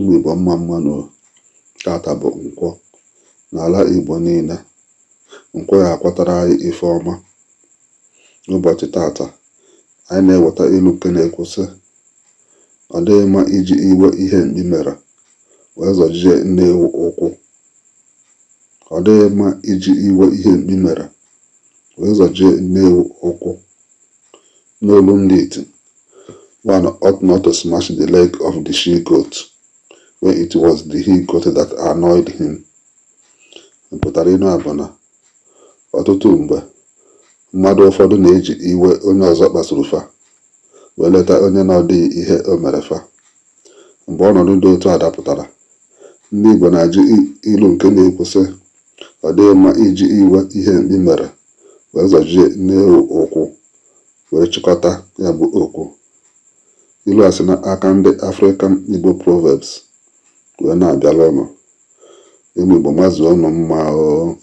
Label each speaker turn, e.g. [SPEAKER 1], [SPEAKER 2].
[SPEAKER 1] Ụmụ Igbo mma mmanụ. Tata bụ Nkwọ. N'ala Igbo niile, Nkwọ ya akwatara anyị ife ọma. N'ụbọchị tata, anyị na-eweta ilu nke na-ekwu sị, ọ dịghị mma iji iwe ihe mkpi mere wee zọjie nne ewu ụkwụ. Ọ dịghị mma iji iwe ihe mkpi mere wee zọjie nne ewu ụkwụ. N'olu ndị iti, one ought not to smash the leg of the she-goat when it was the he-goat that annoyed him. Mpụtara ịnụ a bụ na ọtụtụ mgbe mmadụ ụfọdụ na-eji iwe onye ọzọ kpasuru fa wee leta onye na ọ dịghị ihe o mere fa. Mgbe ọnọdụ dị otu a dapụtara, ndị Igbo na-ajụ ilu nke na-ekwu sị, ọ dịghị mma iji iwe ihe mkpi mere wee zọjie nne ewu ụkwụ, wee chịkọta ya bụ okwu. Ilu a si n'aka ndị African Igbo Proverbs wee na-abịala ụnụ. Ụmụ Igbo mazuo ụnụ mma o.